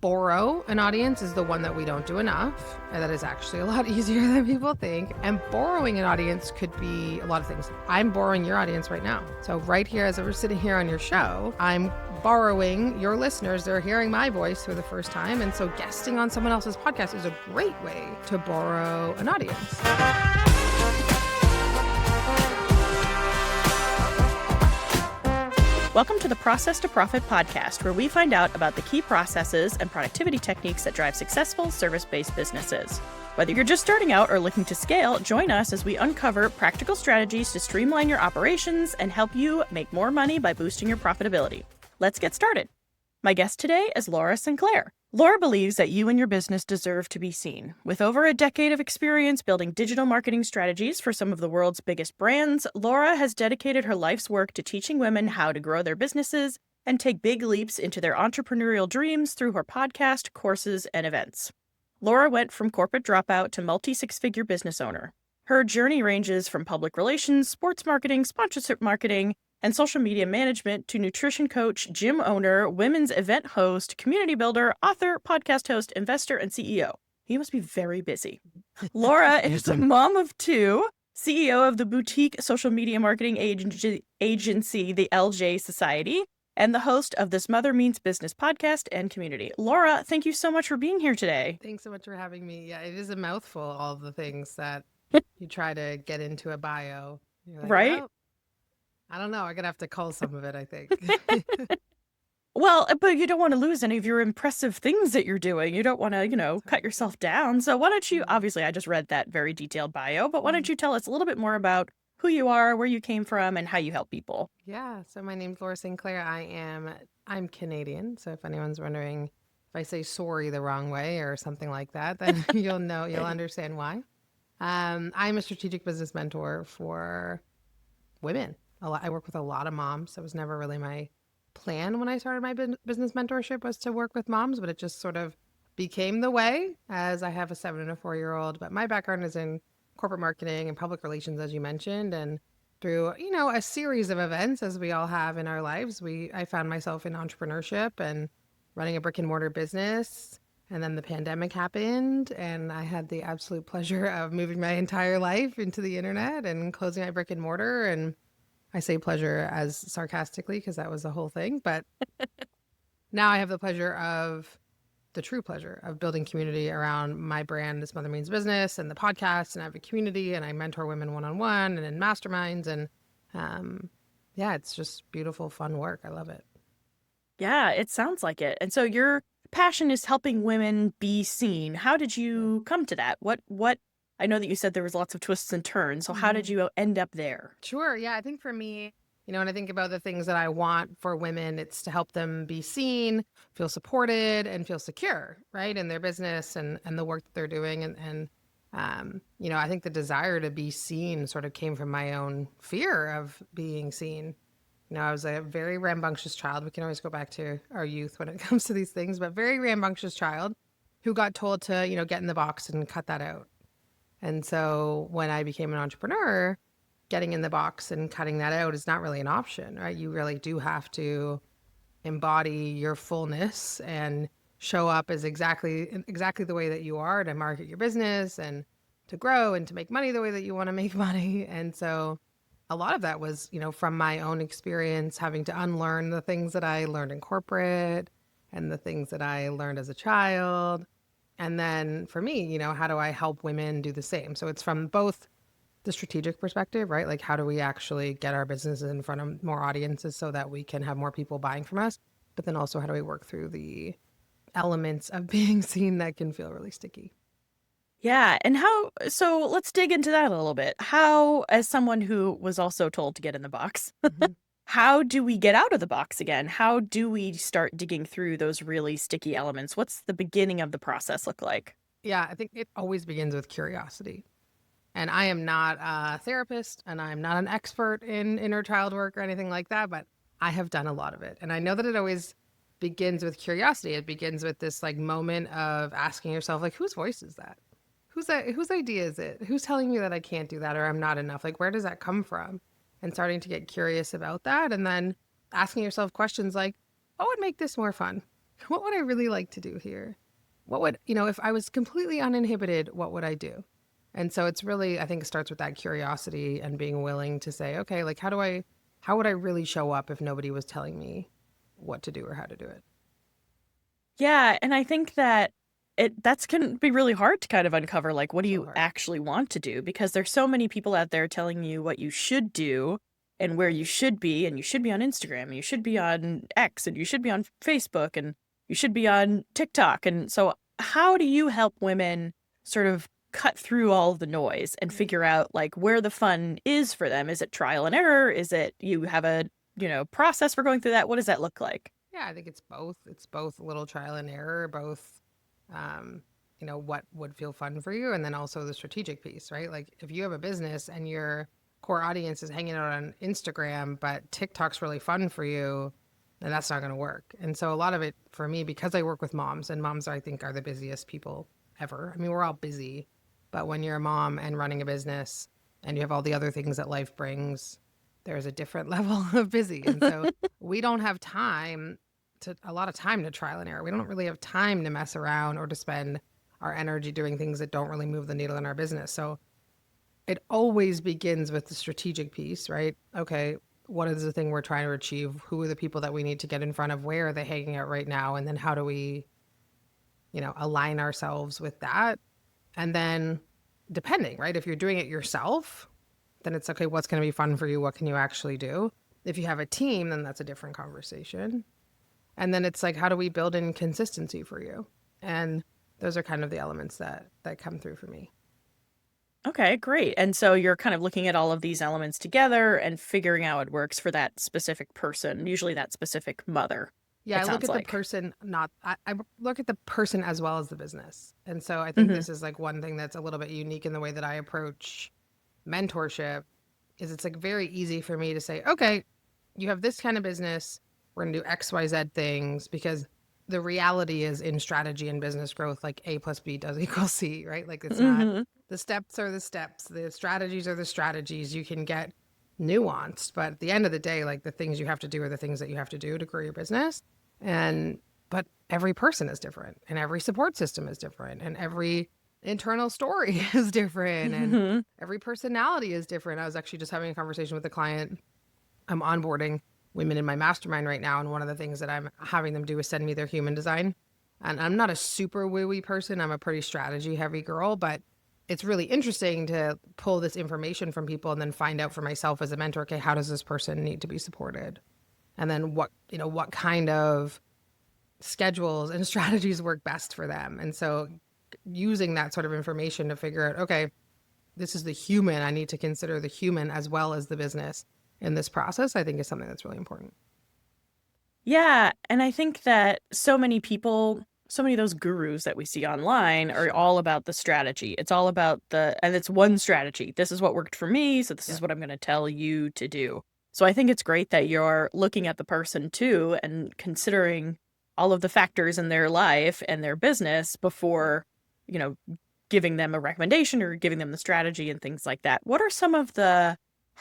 borrow an audience is the one that we don't do enough. And that is actually a lot easier than people think. And borrowing an audience could be a lot of things. I'm borrowing your audience right now. So right here, as we're sitting here on your show, I'm borrowing your listeners. They're hearing my voice for the first time. And so guesting on someone else's podcast is a great way to borrow an audience. Welcome to the Process to Profit podcast, where we find out about the key processes and productivity techniques that drive successful service-based businesses. Whether you're just starting out or looking to scale, join us as we uncover practical strategies to streamline your operations and help you make more money by boosting your profitability. Let's get started. My guest today is Laura Sinclair. Laura believes that you and your business deserve to be seen. With over a decade of experience building digital marketing strategies for some of the world's biggest brands, Laura has dedicated her life's work to teaching women how to grow their businesses and take big leaps into their entrepreneurial dreams through her podcast, courses, and events. Laura went from corporate dropout to multi-six-figure business owner. Her journey ranges from public relations, sports marketing, sponsorship marketing, and social media management to nutrition coach, gym owner, women's event host, community builder, author, podcast host, investor, and CEO. He must be very busy. Laura is a mom of two, CEO of the boutique social media marketing agency, the LJ Society, and the host of This Mother Means Business podcast and community. Laura, thank you so much for being here today. Thanks so much for having me. Yeah, it is a mouthful, all of the things that you try to get into a bio. You're like, right? "Oh, I don't know. I'm going to have to cull some of it, I think." Well, but you don't want to lose any of your impressive things that you're doing. You don't want to, cut yourself down. So why don't you, obviously, I just read that very detailed bio, but why don't you tell us a little bit more about who you are, where you came from, and how you help people? Yeah. So my name's Laura Sinclair. I'm Canadian. So if anyone's wondering if I say sorry the wrong way or something like that, then you'll understand why. I'm a strategic business mentor for women. I work with a lot of moms. It was never really my plan when I started my business mentorship was to work with moms, but it just sort of became the way as I have a 7 and a 4-year-old. But my background is in corporate marketing and public relations, as you mentioned, and through, a series of events, as we all have in our lives, I found myself in entrepreneurship and running a brick and mortar business. And then the pandemic happened, and I had the absolute pleasure of moving my entire life into the internet and closing my brick and mortar. And I say pleasure as sarcastically because that was the whole thing. But now I have the true pleasure of building community around my brand, This Mother Means Business, and the podcast. And I have a community, and I mentor women one-on-one and in masterminds. And it's just beautiful, fun work. I love it. Yeah, it sounds like it. And so your passion is helping women be seen. How did you come to that? What I know that you said there was lots of twists and turns. So how did you end up there? Sure. Yeah. I think for me, when I think about the things that I want for women, it's to help them be seen, feel supported, and feel secure, right, in their business and the work that they're doing. And I think the desire to be seen sort of came from my own fear of being seen. I was a very rambunctious child. We can always go back to our youth when it comes to these things, but very rambunctious child who got told to, get in the box and cut that out. And so when I became an entrepreneur, getting in the box and cutting that out is not really an option, right? You really do have to embody your fullness and show up as exactly the way that you are to market your business and to grow and to make money the way that you want to make money. And so a lot of that was, from my own experience, having to unlearn the things that I learned in corporate and the things that I learned as a child. And then for me, how do I help women do the same? So it's from both the strategic perspective, right? Like, how do we actually get our businesses in front of more audiences so that we can have more people buying from us? But then also, how do we work through the elements of being seen that can feel really sticky? Yeah. And so let's dig into that a little bit. How, as someone who was also told to get in the box, how do we get out of the box again? How do we start digging through those really sticky elements? What's the beginning of the process look like? Yeah, I think it always begins with curiosity. And I am not a therapist and I'm not an expert in inner child work or anything like that, but I have done a lot of it. And I know that it always begins with curiosity. It begins with this moment of asking yourself, whose voice is that? Whose idea is it? Who's telling me that I can't do that or I'm not enough? Where does that come from? And starting to get curious about that. And then asking yourself questions like, what would make this more fun? what would I really like to do here? What would, if I was completely uninhibited, what would I do? And so it's really, I think it starts with that curiosity and being willing to say, okay, like how would I really show up if nobody was telling me what to do or how to do it? Yeah, and I think that that's can be really hard to kind of uncover, like, what do So you hard. actually want to do? Because there's so many people out there telling you what you should do and where you should be, and you should be on Instagram, and you should be on X, and you should be on Facebook, and you should be on TikTok. And so how do you help women sort of cut through all of the noise and Mm. figure out like where the fun is for them? Is it trial and error? Is it you have a, process for going through that? What does that look like? Yeah, I think it's both. It's both a little trial and error, both, um, what would feel fun for you, and then also the strategic piece, right? Like if you have a business and your core audience is hanging out on Instagram, but TikTok's really fun for you, then that's not going to work. And so a lot of it for me, because I work with moms, and moms I think are the busiest people ever. I mean, we're all busy, but when you're a mom and running a business and you have all the other things that life brings, there's a different level of busy. And so we don't have a lot of time to trial and error. We don't really have time to mess around or to spend our energy doing things that don't really move the needle in our business. So it always begins with the strategic piece, right? Okay, what is the thing we're trying to achieve? Who are the people that we need to get in front of? Where are they hanging out right now? And then how do we, align ourselves with that? And then depending, right? If you're doing it yourself, then it's okay, what's going to be fun for you? What can you actually do? If you have a team, then that's a different conversation. And then it's like, how do we build in consistency for you? And those are kind of the elements that come through for me. Okay, great. And so you're kind of looking at all of these elements together and figuring out what works for that specific person, usually that specific mother, Yeah, I it look sounds at the like. person, not, I look at the person as well as the business. And so I think Mhm. this is like one thing that's a little bit unique in the way that I approach mentorship is it's like very easy for me to say, okay, you have this kind of business. We're going to do XYZ things because the reality is in strategy and business growth, like A plus B does equal C, right? Like it's not Mhm. the steps are the steps, the strategies are the strategies. You can get nuanced, but at the end of the day, like the things you have to do are the things that you have to do to grow your business. And, but every person is different and every support system is different and every internal story is different and Mhm. every personality is different. I was actually just having a conversation with a client. I'm onboarding women in my mastermind right now. And one of the things that I'm having them do is send me their human design. And I'm not a super woo-woo person. I'm a pretty strategy heavy girl, but it's really interesting to pull this information from people and then find out for myself as a mentor, okay, how does this person need to be supported? And then what kind of schedules and strategies work best for them. And so using that sort of information to figure out, okay, this is the human. I need to consider the human as well as the business in this process, I think is something that's really important. Yeah, and I think that so many people, so many of those gurus that we see online are Sure. all about the strategy. It's all about and it's one strategy. This is what worked for me, so this Yeah. is what I'm going to tell you to do. So I think it's great that you're looking at the person too and considering all of the factors in their life and their business Yeah. before, you know, giving them a recommendation or giving them the strategy and things like that. What are some of the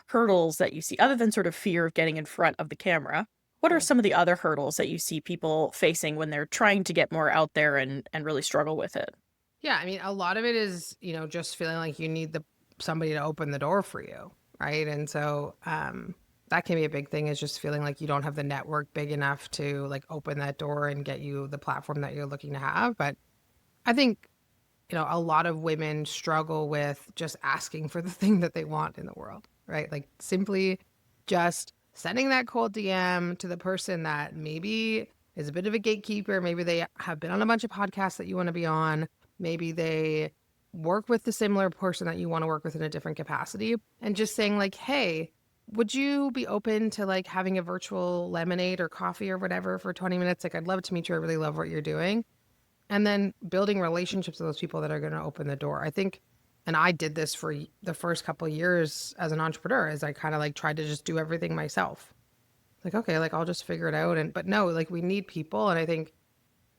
hurdles that you see other than sort of fear of getting in front of the camera? What are Yeah. some of the other hurdles that you see people facing when they're trying to get more out there and really struggle with it? Yeah. I mean, a lot of it is, just feeling like you need somebody to open the door for you. Right. And so, that can be a big thing is just feeling like you don't have the network big enough to like open that door and get you the platform that you're looking to have. But I think, a lot of women struggle with just asking for the thing that they want in the world, right? Like simply just sending that cold DM to the person that maybe is a bit of a gatekeeper. Maybe they have been on a bunch of podcasts that you want to be on. Maybe they work with the similar person that you want to work with in a different capacity and just saying like, hey, would you be open to like having a virtual lemonade or coffee or whatever for 20 minutes? Like, I'd love to meet you. I really love what you're doing, and then building relationships with those people that are going to open the door. I think, and I did this for the first couple of years as an entrepreneur, as I kind of like tried to just do everything myself. Like, okay, like I'll just figure it out. But no, like we need people. And I think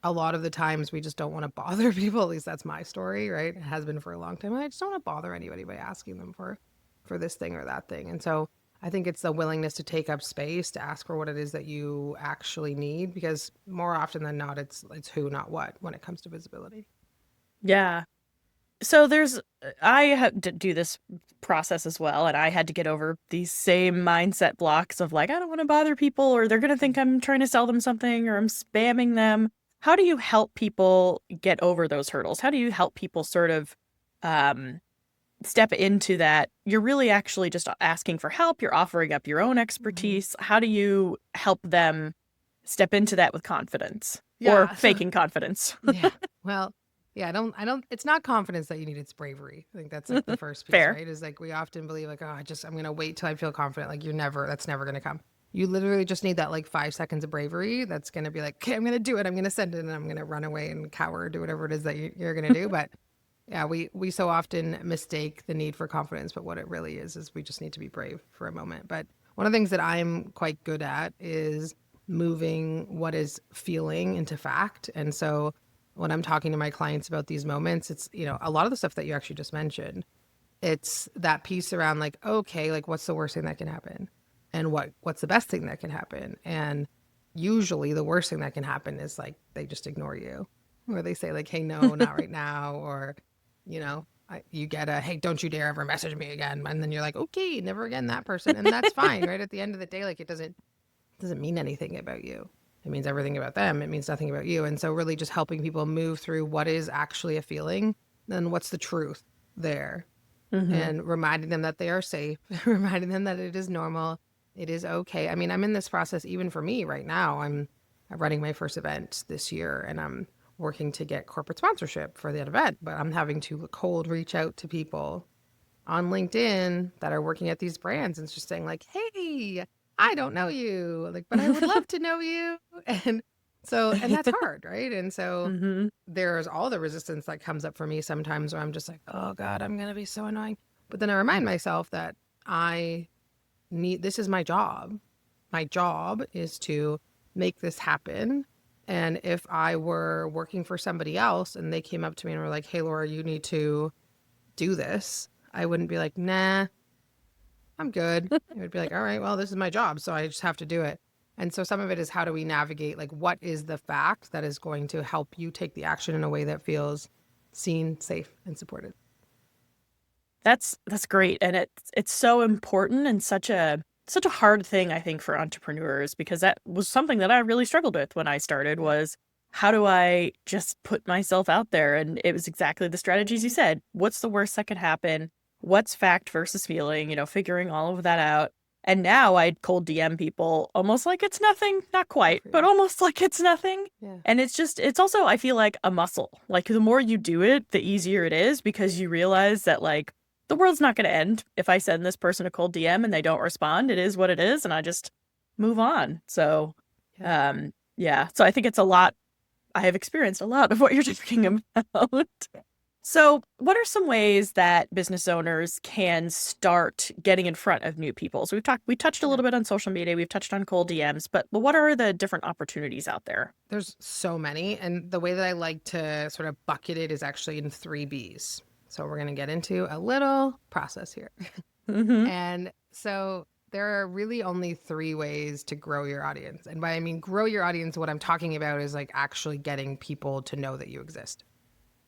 a lot of the times we just don't want to bother people. At least that's my story, right? It has been for a long time. I just don't want to bother anybody by asking them for this thing or that thing. And so I think it's the willingness to take up space, to ask for what it is that you actually need, because more often than not, it's who, not what, when it comes to visibility. Yeah. So I had to do this process as well, and I had to get over these same mindset blocks of like, I don't want to bother people, or they're going to think I'm trying to sell them something, or I'm spamming them. How do you help people get over those hurdles? How do you help people sort of um, step into that? You're really actually just asking for help. You're offering up your own Mhm. expertise. How do you help them step into that with confidence or Yeah. So faking confidence? yeah. Well, yeah, it's not confidence that you need, it's bravery. I think that's like the first piece, Fair. right? Is like we often believe like, oh, I'm going to wait till I feel confident. Like that's never going to come. You literally just need that like 5 seconds of bravery that's going to be like, okay, I'm going to do it. I'm going to send it and I'm going to run away and cower or do whatever it is that you're going to do. But yeah, we so often mistake the need for confidence, but what it really is we just need to be brave for a moment. But one of the things that I'm quite good at is moving what is feeling into fact. And so when I'm talking to my clients about these moments, it's, a lot of the stuff that you actually just mentioned. It's that piece around like, okay, like what's the worst thing that can happen? And what's the best thing that can happen? And usually the worst thing that can happen is like they just ignore you. Or they say like, hey, no, not right now. Or, you get a, hey, don't you dare ever message me again. And then you're like, okay, never again that person. And that's fine, right? At the end of the day, like it doesn't mean anything about you. It means everything about them. It means nothing about you. And so really just helping people move through what is actually a feeling, then what's the truth there, Hmm. and reminding them that they are safe, reminding them that it is normal, it is okay. I mean, I'm in this process even for me right now. I'm running my first event this year and I'm working to get corporate sponsorship for that event, but I'm having to cold reach out to people on LinkedIn that are working at these brands, and it's just saying like, "Hey, I don't know you, like, but I would love to know you." And that's hard, right? And so Hmm. there's all the resistance that comes up for me sometimes where I'm just like, "Oh God, I'm gonna be so annoying." But then I remind myself that I this is my job. My job is to make this happen. And if I were working for somebody else and they came up to me and were like, "Hey, Laura, you need to do this," I wouldn't be like, nah, I'm good. It would be like, all right, well, this is my job, so I just have to do it. And so some of it is how do we navigate, like, what is the fact that is going to help you take the action in a way that feels seen, safe, and supported? That's great, and it's so important and such a hard thing, I think, for entrepreneurs, because that was something that I really struggled with when I started Yeah, was how do I just put myself out there? And it was exactly the strategies you said. What's the worst that could happen? What's fact versus feeling? Figuring all of that out. And now I cold DM people almost like it's nothing, not good quite, for but you. almost like it's nothing. Yeah, And it's also, I feel like a muscle. Like the more you do it, the easier it is because you realize that like the world's not going to end if I send this person a cold DM and they don't respond. It is what it is, and I just move on. So, yeah. yeah. So I think it's a lot. I have experienced a lot of what you're talking about. So, what are some ways that business owners can start getting in front of new people? So we touched a Yeah. little bit on social media, we've touched on cold DMs, but what are the different opportunities out there? There's so many. And the way that I like to sort of bucket it is actually in three B's. So we're going to get into a little process here. Hmm. And so there are really only three ways to grow your audience. And by I mean grow your audience, what I'm talking about is like actually getting people to know that you exist.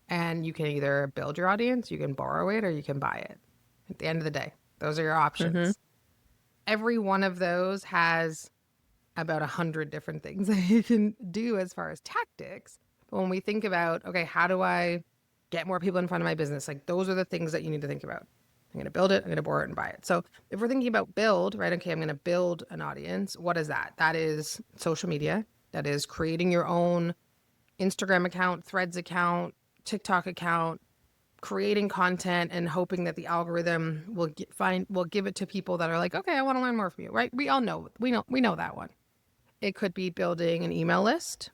And you can either build your audience, you can borrow it, or you can buy it. At the end of the day, those are your Hmm. options. Every one of those has about 100 different things that you can do as far as tactics. But when we think about, okay, how do I get more people in front of my business? Like those are the things that you need to think about. I'm going to build it, I'm going to borrow it and buy it. So if we're thinking about build, right? Okay, I'm going to build an audience. What is that? That is social media. That is creating your own Instagram account, Threads account, TikTok account, creating content and hoping that the algorithm will give it to people that are like, okay, I want to learn more from you, right? We know that one. It could be building an email list.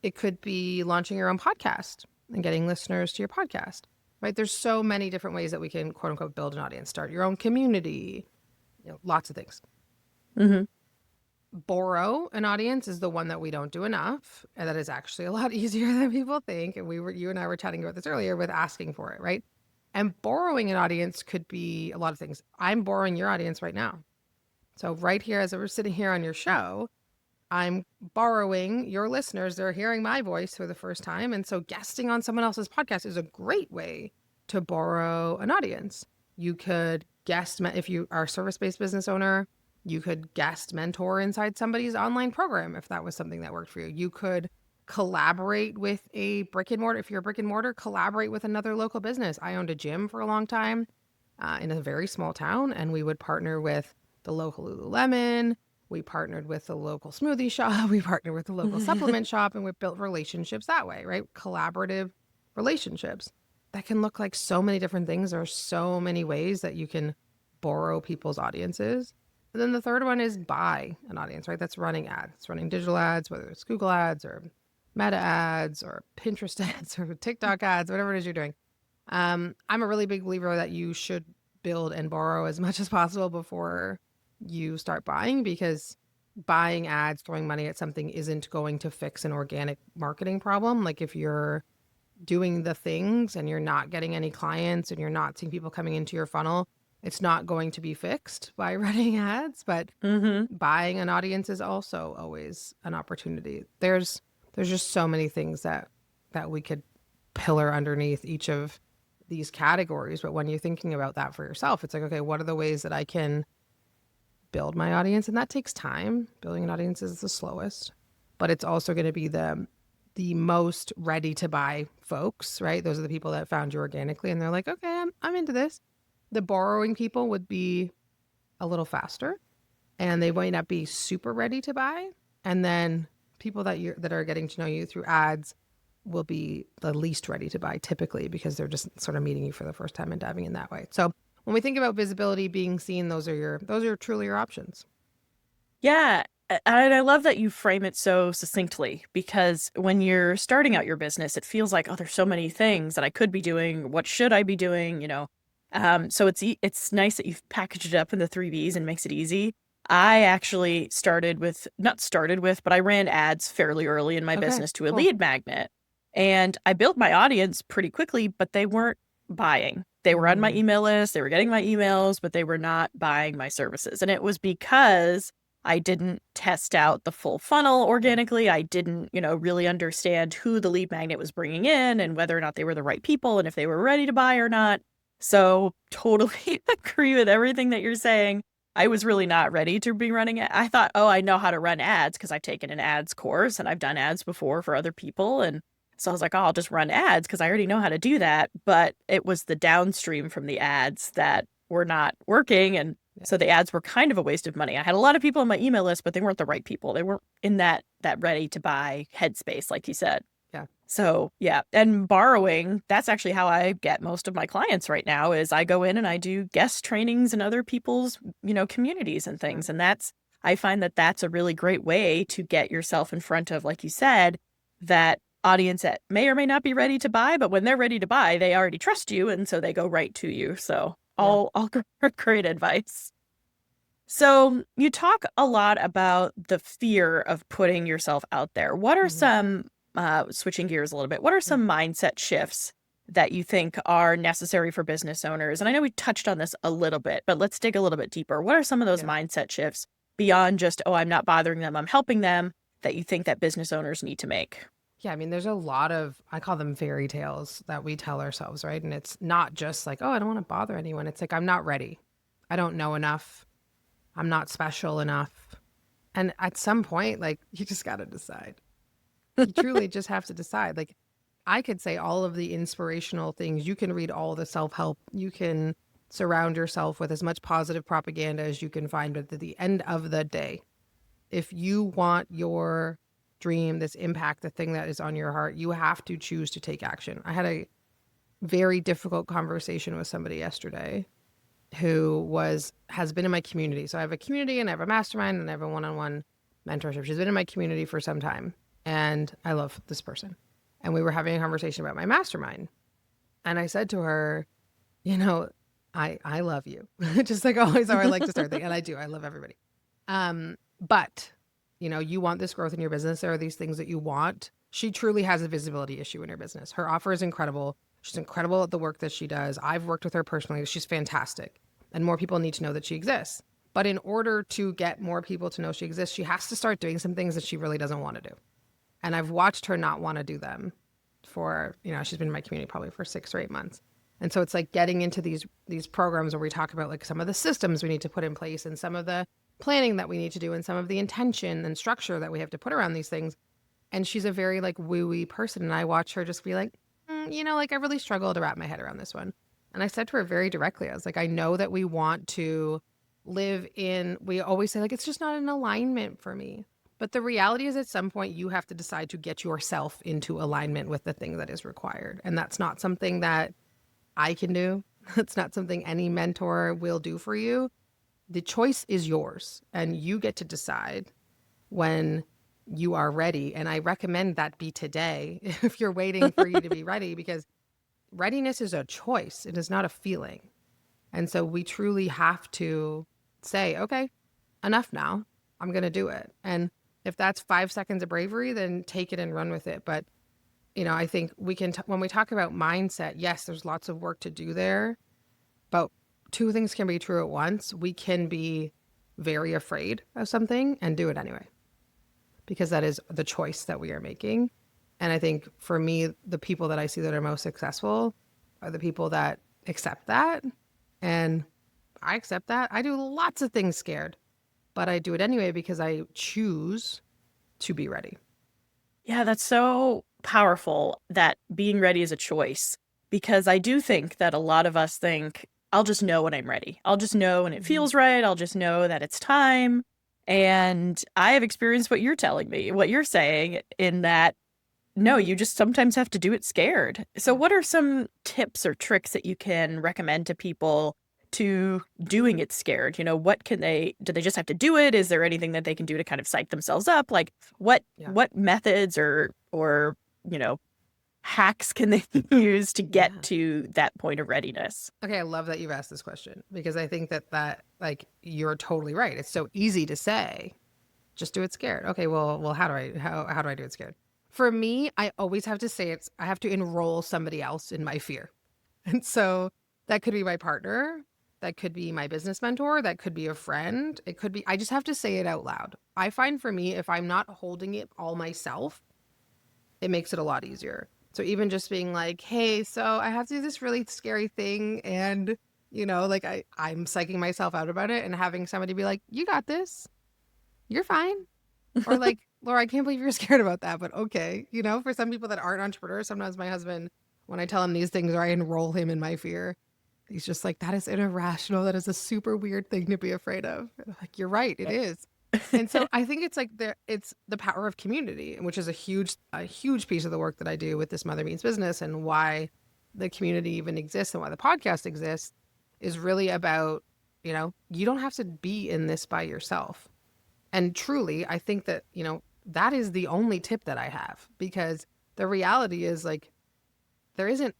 It could be launching your own podcast and getting listeners to your podcast, right? There's so many different ways that we can quote unquote build an audience, start your own community, lots of things. Hmm. Borrow an audience is the one that we don't do enough. And that is actually a lot easier than people think. And you and I were chatting about this earlier with asking for it, right? And borrowing an audience could be a lot of things. I'm borrowing your audience right now. So right here, as we're sitting here on your show, I'm borrowing your listeners. They're hearing my voice for the first time. And so guesting on someone else's podcast is a great way to borrow an audience. You could if you are a service-based business owner, you could guest mentor inside somebody's online program if that was something that worked for you. You could collaborate with a brick and mortar. If you're a brick and mortar, collaborate with another local business. I owned a gym for a long time in a very small town, and we would partner with the local Lululemon. We partnered with the local smoothie shop. We partnered with the local supplement shop, and we built relationships that way, right? Collaborative relationships that can look like so many different things. There are so many ways that you can borrow people's audiences. And then the third one is buy an audience, right? That's running ads. It's running digital ads, whether it's Google ads or Meta ads or Pinterest ads or TikTok ads, whatever it is you're doing. I'm a really big believer that you should build and borrow as much as possible before you start buying, because buying ads, throwing money at something isn't going to fix an organic marketing problem. Like if you're doing the things and you're not getting any clients and you're not seeing people coming into your funnel, it's not going to be fixed by running ads. But buying an audience is also always an opportunity. There's just so many things that we could pillar underneath each of these categories. But when you're thinking about that for yourself, it's like, okay, what are the ways that I can build my audience? And that takes time. Building an audience is the slowest, but it's also going to be the most ready to buy folks, right? Those are the people that found you organically and they're like, okay, I'm into this. The borrowing people would be a little faster and they might not be super ready to buy. And then people that are getting to know you through ads will be the least ready to buy typically, because they're just sort of meeting you for the first time and diving in that way. So when we think about visibility, being seen, those are truly your options. Yeah. And I love that you frame it so succinctly, because when you're starting out your business, it feels like, oh, there's so many things that I could be doing. What should I be doing? So it's nice that you've packaged it up in the 3 Bs and makes it easy. I actually but I ran ads fairly early in my business to a lead magnet, and I built my audience pretty quickly, but they weren't buying. They were on my email list. They were getting my emails, but they were not buying my services. And it was because I didn't test out the full funnel organically. I didn't, really understand who the lead magnet was bringing in and whether or not they were the right people and if they were ready to buy or not. So totally agree with everything that you're saying. I was really not ready to be running it. I thought, oh, I know how to run ads because I've taken an ads course and I've done ads before for other people. And so I was like, oh, I'll just run ads because I already know how to do that. But it was the downstream from the ads that were not working. And so the ads were kind of a waste of money. I had a lot of people on my email list, but they weren't the right people. They weren't in that ready to buy headspace, like you said. Yeah. So yeah. And borrowing, that's actually how I get most of my clients right now, is I go in and I do guest trainings in other people's, communities and things. And I find that that's a really great way to get yourself in front of, like you said, that audience that may or may not be ready to buy, but when they're ready to buy, they already trust you. And so they go right to you. So all great advice. So you talk a lot about the fear of putting yourself out there. What are some, switching gears a little bit, what are some mindset shifts that you think are necessary for business owners? And I know we touched on this a little bit, but let's dig a little bit deeper. What are some of those mindset shifts beyond just, oh, I'm not bothering them, I'm helping them, that you think that business owners need to make? Yeah, I mean, there's a lot of, I call them fairy tales that we tell ourselves, right? And it's not just like, oh, I don't want to bother anyone. It's like, I'm not ready. I don't know enough. I'm not special enough. And at some point, like, you just got to decide. You truly just have to decide. Like, I could say all of the inspirational things. You can read all the self-help. You can surround yourself with as much positive propaganda as you can find. But at the end of the day, if you want your dream, this impact, the thing that is on your heart, you have to choose to take action. I had a very difficult conversation with somebody yesterday who has been in my community. So I have a community and I have a mastermind and I have a one-on-one mentorship. She's been in my community for some time and I love this person. And we were having a conversation about my mastermind. And I said to her, I love you. Just like always how I like to start things. And I do. I love everybody. But you want this growth in your business. There are these things that you want. She truly has a visibility issue in her business. Her offer is incredible. She's incredible at the work that she does. I've worked with her personally. She's fantastic. And more people need to know that she exists. But in order to get more people to know she exists, she has to start doing some things that she really doesn't want to do. And I've watched her not want to do them for, she's been in my community probably for 6 or 8 months. And so it's like getting into these programs where we talk about like some of the systems we need to put in place and some of the planning that we need to do and some of the intention and structure that we have to put around these things. And she's a very like woo-y person. And I watch her just be like, like I really struggle to wrap my head around this one. And I said to her very directly, I was like, I know that we want to we always say like, it's just not an alignment for me. But the reality is at some point you have to decide to get yourself into alignment with the thing that is required. And that's not something that I can do. It's not something any mentor will do for you. The choice is yours and you get to decide when you are ready. And I recommend that be today if you're waiting for you to be ready, because readiness is a choice. It is not a feeling. And so we truly have to say, okay, enough now. I'm going to do it. And if that's 5 seconds of bravery, then take it and run with it. But, I think we can, when we talk about mindset, yes, there's lots of work to do there, but two things can be true at once. We can be very afraid of something and do it anyway, because that is the choice that we are making. And I think for me, the people that I see that are most successful are the people that accept that. And I accept that. I do lots of things scared, but I do it anyway because I choose to be ready. Yeah, that's so powerful that being ready is a choice, because I do think that a lot of us think, I'll just know when I'm ready. I'll just know when it feels right. I'll just know that it's time. And I have experienced what you're telling me, what you're saying, in that, no, you just sometimes have to do it scared. So what are some tips or tricks that you can recommend to people to doing it scared? What do they just have to do it? Is there anything that they can do to kind of psych themselves up? Like what methods or hacks can they use to get to that point of readiness? Okay, I love that you've asked this question, because I think that like you're totally right. It's so easy to say, just do it scared. Okay, well, how do I do it scared? For me, I always have to say I have to enroll somebody else in my fear. And so that could be my partner, that could be my business mentor, that could be a friend. It could be, I just have to say it out loud. I find for me, if I'm not holding it all myself, it makes it a lot easier. So even just being like, hey, so I have to do this really scary thing. And, like I'm psyching myself out about it, and having somebody be like, you got this. You're fine. Or like, Laura, I can't believe you're scared about that, but okay. For some people that aren't entrepreneurs, sometimes my husband, when I tell him these things or I enroll him in my fear, he's just like, that is irrational. That is a super weird thing to be afraid of. And I'm like, you're right, it is. And so I think it's like it's the power of community, which is a huge piece of the work that I do with this Mother Means Business, and why the community even exists and why the podcast exists is really about, you don't have to be in this by yourself. And truly, I think that, that is the only tip that I have, because the reality is like,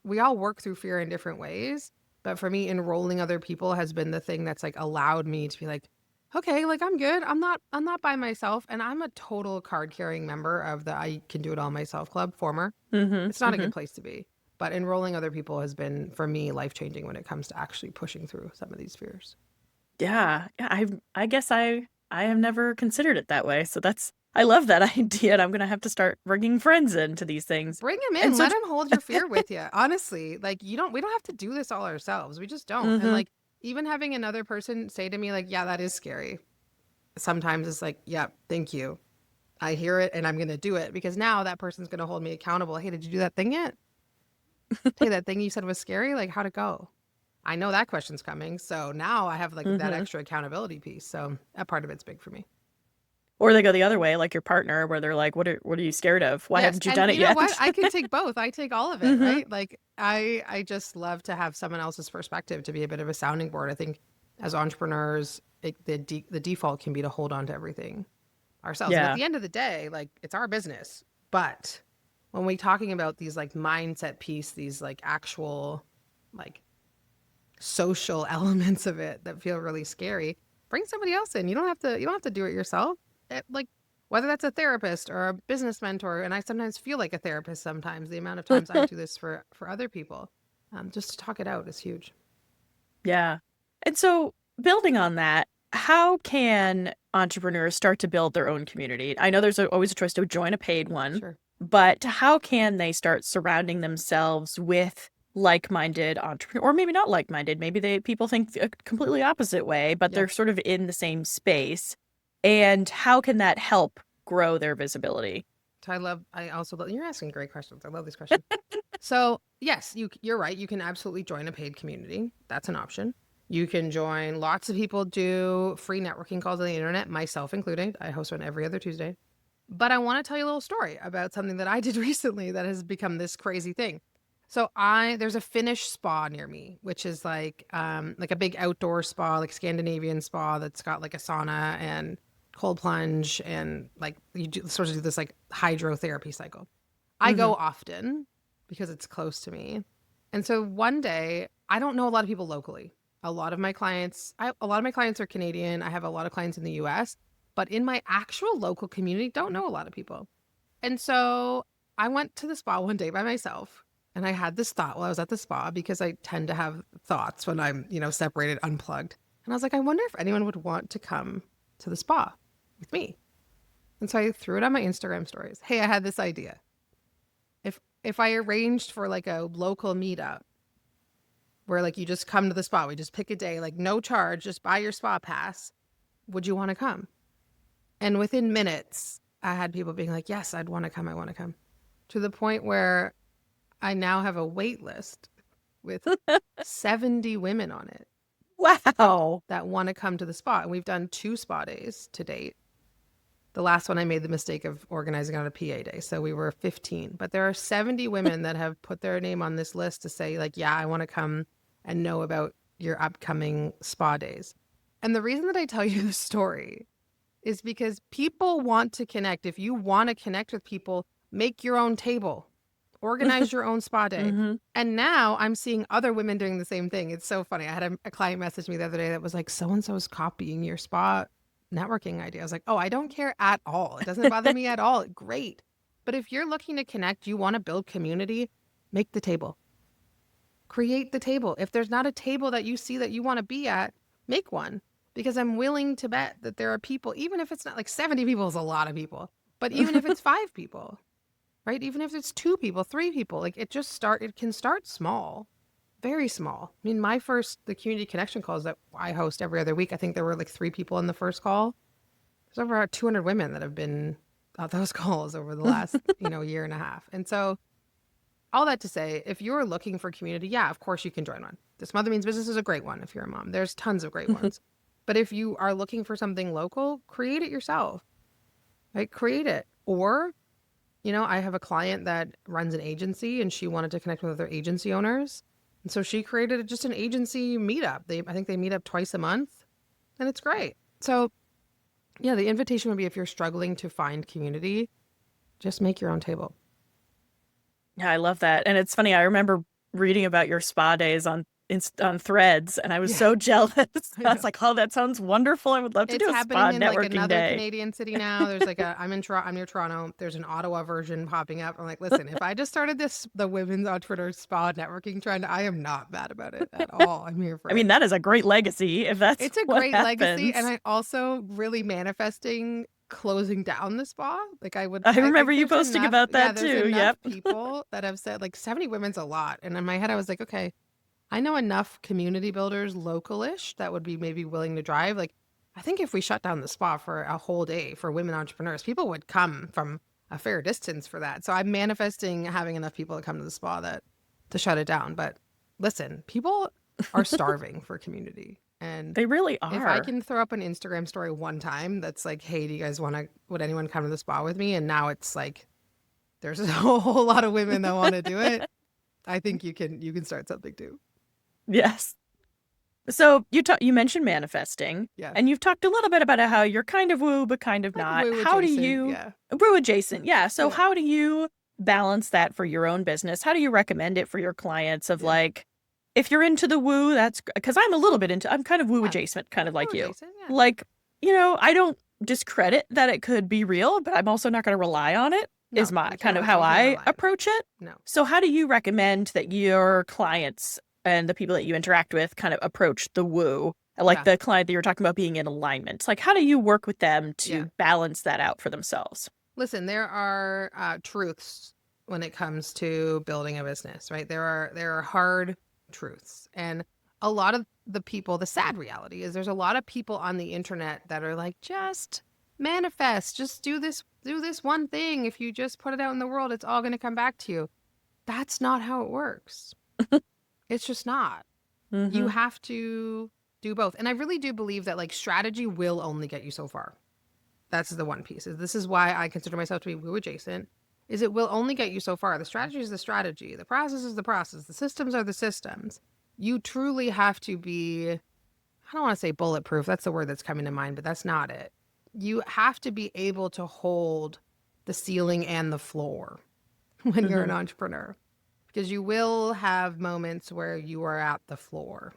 we all work through fear in different ways. But for me, enrolling other people has been the thing that's like allowed me to be like, okay, like I'm good. I'm not by myself. And I'm a total card carrying member of the I Can Do It All Myself Club, former. It's not a good place to be. But enrolling other people has been, for me, life changing when it comes to actually pushing through some of these fears. Yeah. I guess I have never considered it that way. So I love that idea, and I'm going to have to start bringing friends into these things. Bring them in. Let them hold your fear with you. Honestly, like we don't have to do this all ourselves. We just don't. And like even having another person say to me like, yeah, that is scary. Sometimes it's like, yeah, thank you. I hear it and I'm going to do it, because now that person's going to hold me accountable. Hey, did you do that thing yet? Hey, that thing you said was scary. Like, how'd it go? I know that question's coming. So now I have like that extra accountability piece. So that part of it's big for me. Or they go the other way, like your partner, where they're like, what are you scared of? Why haven't you done it yet? You know what? I can take both. I take all of it, right? Like I just love to have someone else's perspective, to be a bit of a sounding board. I think as entrepreneurs, the default can be to hold on to everything ourselves. Yeah. And at the end of the day, like it's our business. But when we're talking about these like mindset piece, these like actual like social elements of it that feel really scary, bring somebody else in. You don't have to do it yourself. Like whether that's a therapist or a business mentor, and I sometimes feel like a therapist sometimes, the amount of times I do this for other people, just to talk it out is huge. Yeah. And so building on that, how can entrepreneurs start to build their own community? I know there's always a choice to join a paid one, Sure. but how can they start surrounding themselves with like-minded entrepreneurs, or maybe not like-minded? Maybe people think a completely opposite way, but Yeah. they're sort of in the same space. And how can that help grow their visibility? So I also love, you're asking great questions. I love these questions. So yes, you're right. You can absolutely join a paid community. That's an option. You can join, lots of people do free networking calls on the internet, myself included. I host one every other Tuesday. But I want to tell you a little story about something that I did recently that has become this crazy thing. So there's a Finnish spa near me, which is like a big outdoor spa, like Scandinavian spa that's got like a sauna and cold plunge and like sort of do this like hydrotherapy cycle. I Mm-hmm. go often because it's close to me. And so one day, I don't know a lot of people locally. A lot of my clients are Canadian. I have a lot of clients in the US, but in my actual local community, don't know a lot of people. And so I went to the spa one day by myself, and I had this thought while I was at the spa because I tend to have thoughts when I'm, separated, unplugged. And I was like, I wonder if anyone would want to come to the spa with me. And so I threw it on my Instagram stories. Hey, I had this idea. If I arranged for like a local meetup where like you just come to the spa, we just pick a day, like no charge, just buy your spa pass, would you want to come? And within minutes, I had people being like, yes, I'd want to come. I want to come. To the point where I now have a wait list with 70 women on it Wow. that want to come to the spa. And we've done 2 spa days to date. The last one I made the mistake of organizing on a PA day. So we were 15. But there are 70 women that have put their name on this list to say, like, yeah, I want to come and know about your upcoming spa days. And the reason that I tell you the story is because people want to connect. If you want to connect with people, make your own table, organize your own spa day. Mm-hmm. And now I'm seeing other women doing the same thing. It's so funny. I had a client message me the other day that was like, so and so is copying your spa networking idea. I was like, oh, I don't care at all. It doesn't bother me at all. Great. But if you're looking to connect, you want to build community, make the table. Create the table. If there's not a table that you see that you want to be at, make one. Because I'm willing to bet that there are people, even if it's not like 70 people is a lot of people, but even if it's 5 people, right? Even if it's 2 people, 3 people, like it can start small, very small. I mean, the community connection calls that I host every other week, I think there were like 3 people in the first call. There's over 200 women that have been on those calls over the last, year and a half. And so all that to say, if you're looking for community, yeah, of course you can join one. This Mother Means Business is a great one if you're a mom. There's tons of great ones. But if you are looking for something local, create it yourself, right? Create it. Or, I have a client that runs an agency and she wanted to connect with other agency owners. And so she created just an agency meetup. I think they meet up twice a month and it's great. So yeah, the invitation would be if you're struggling to find community, just make your own table. Yeah, I love that. And it's funny, I remember reading about your spa days on Threads, and I was so jealous. I was like, oh, that sounds wonderful. I would love to It's do a spa happening in like networking another day. Canadian city now. There's like I'm near Toronto. There's an Ottawa version popping up. I'm like, listen, if I just started the women's entrepreneur spa networking trend, I am not mad about it at all. I'm here for I mean, it. that is a great legacy if that's It's a what great legacy, and happens. I also really manifesting closing down the spa. Like I I remember like you there's posting enough, about yeah, that there's too. enough Yep. people that have said like 70 women's a lot. And in my head, I was like, okay, I know enough community builders localish that would be maybe willing to drive. Like, I think if we shut down the spa for a whole day for women entrepreneurs, people would come from a fair distance for that. So I'm manifesting having enough people to come to the spa to shut it down. But listen, people are starving for community. And They really if I are. can throw up an Instagram story one time that's like, hey, do you guys would anyone come to the spa with me? And now it's like, there's a whole lot of women that want to do it. I think you can start something too. Yes. So you mentioned manifesting, Yeah. and you've talked a little bit about how you're kind of woo, but kind of Like not. woo How do adjacent. you Yeah. woo adjacent? Yeah. So Yeah. how do you balance that for your own business? How do you recommend it for your clients of Yeah. like, if you're into the woo, that's because I'm a little bit I'm kind of woo Yeah. adjacent, kind of like Woo you. adjacent. Yeah. Like, I don't discredit that it could be real, but I'm also not going to rely on it, is No, my you kind of can't. how You can't I rely on it. approach it. No. So how do you recommend that your clients and the people that you interact with kind of approach the woo like Yeah. the client that you were talking about being in alignment. Like, how do you work with them Yeah. to balance that out for themselves? Listen, there are truths when it comes to building a business, right? There are hard truths, and a lot of the people. The sad reality is, there's a lot of people on the internet that are like, just manifest, just do this one thing. If you just put it out in the world, it's all going to come back to you. That's not how it works. It's just not. You Mm-hmm. have to do both, and I really do believe that like strategy will only get you so far. That's the one piece. This is why I consider myself to be woo adjacent. Is it will only get you so far. The strategy is the strategy. The process is the process. The systems are the systems. You truly have to be, I don't want to say bulletproof. That's the word that's coming to mind, but that's not it. You have to be able to hold the ceiling and the floor when you're an Mm-hmm. entrepreneur, because you will have moments where you are at the floor.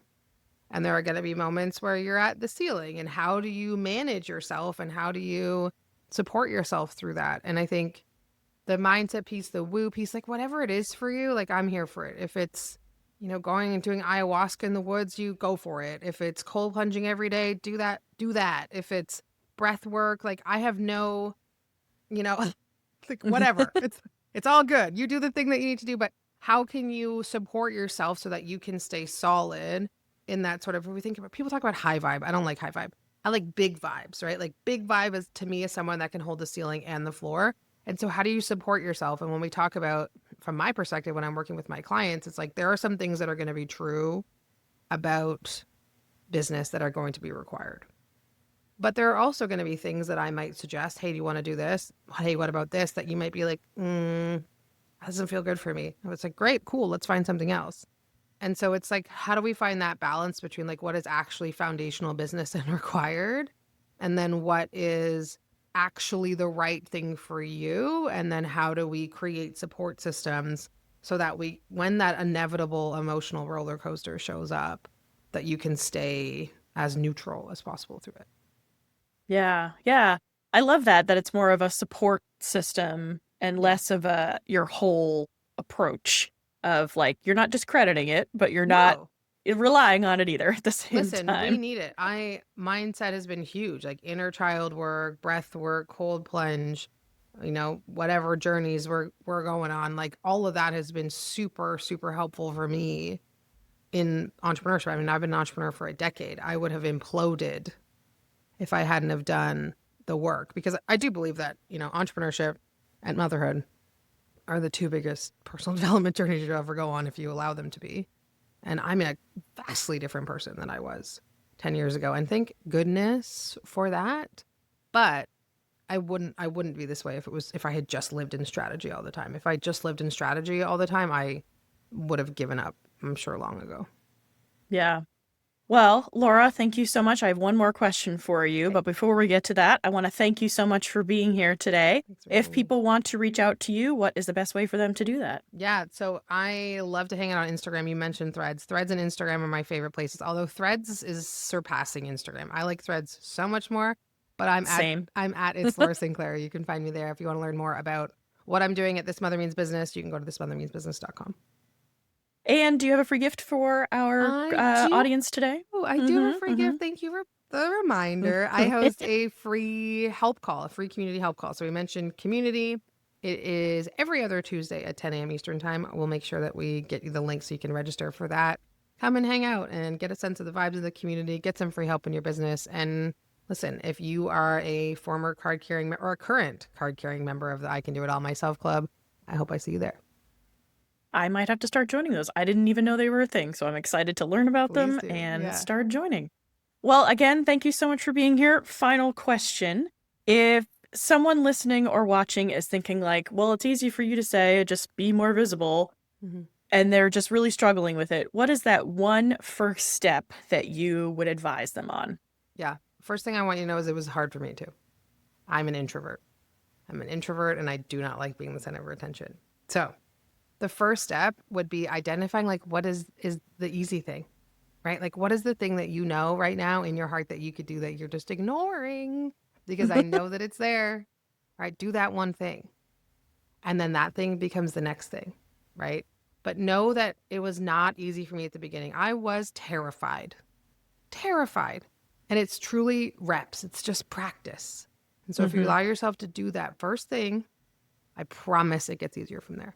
And there are going to be moments where you're at the ceiling. And how do you manage yourself, and how do you support yourself through that? And I think the mindset piece, the woo piece, like whatever it is for you, like I'm here for it. If it's, going and doing ayahuasca in the woods, you go for it. If it's cold plunging every day, do that, do that. If it's breath work, like I have no, you know, like whatever. It's all good. You do the thing that you need to do, but how can you support yourself so that you can stay solid in that sort of, when we think about, people talk about high vibe. I don't like high vibe. I like big vibes, right? Like big vibe is, to me, is someone that can hold the ceiling and the floor. And so how do you support yourself? And when we talk about, from my perspective, when I'm working with my clients, it's like there are some things that are going to be true about business that are going to be required. But there are also going to be things that I might suggest. Hey, do you want to do this? Hey, what about this? That you might be like, that doesn't feel good for me. And it's like, great, cool, let's find something else. And so it's like, how do we find that balance between like what is actually foundational business and required, and then what is actually the right thing for you? And then how do we create support systems so that when that inevitable emotional roller coaster shows up, that you can stay as neutral as possible through it. Yeah. Yeah. I love that it's more of a support system and Yeah. less of your whole approach of like, you're not discrediting it, but you're not No. relying on it either at the same Listen, we time. need it. Mindset has been huge, like inner child work, breath work, cold plunge, whatever journeys we're going on. Like all of that has been super, super helpful for me in entrepreneurship. I mean, I've been an entrepreneur for a decade. I would have imploded if I hadn't have done the work, because I do believe that, entrepreneurship and motherhood are the two biggest personal development journeys you'll ever go on, if you allow them to be. And I'm a vastly different person than I was 10 years ago. And thank goodness for that. But I wouldn't be this way if I had just lived in strategy all the time. If I just lived in strategy all the time, I would have given up, I'm sure, long ago. Yeah. Well, Laura, thank you so much. I have one more question for you, Okay. but before we get to that, I want to thank you so much for being here today. Thanks for If having me. people want to reach out to you, what is the best way for them to do that? Yeah, so I love to hang out on Instagram. You mentioned Threads. Threads and Instagram are my favorite places, although Threads is surpassing Instagram. I like Threads so much more, but Same. I'm at It's Laura Sinclair. You can find me there if you want to learn more about what I'm doing at This Mother Means Business. You can go to thismothermeansbusiness.com. And do you have a free gift for our I do. audience today? I do have a free gift. Thank you for the reminder. I host a free help call, a free community help call. So we mentioned community. It is every other Tuesday at 10 a.m. Eastern time. We'll make sure that we get you the link so you can register for that. Come and hang out and get a sense of the vibes of the community, get some free help in your business. And listen, if you are a former card carrying or a current card carrying member of the I Can Do It All Myself Club, I hope I see you there. I might have to start joining those. I didn't even know they were a thing, so I'm excited to learn about Please them do. and Yeah. start joining. Well, again, thank you so much for being here. Final question. If someone listening or watching is thinking like, well, it's easy for you to say, just be more visible, Mhm. and they're just really struggling with it, what is that one first step that you would advise them on? Yeah. First thing I want you to know is it was hard for me too. I'm an introvert. And I do not like being the center of attention. So the first step would be identifying like what is the easy thing, right? Like what is the thing that you know right now in your heart that you could do that you're just ignoring, because I know that it's there, right? Do that one thing. And then that thing becomes the next thing, right? But know that it was not easy for me at the beginning. I was terrified terrified. And it's truly reps. It's just practice. And so if you allow yourself to do that first thing, I promise it gets easier from there.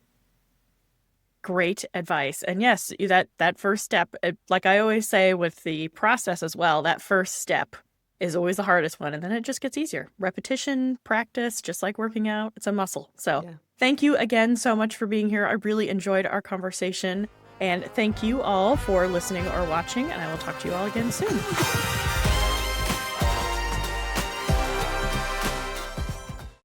Great advice. And yes, that first step, like I always say with the process as well, that first step is always the hardest one. And then it just gets easier. Repetition, practice, just like working out, it's a muscle. So thank you again so much for being here. I really enjoyed our conversation. And thank you all for listening or watching. And I will talk to you all again soon.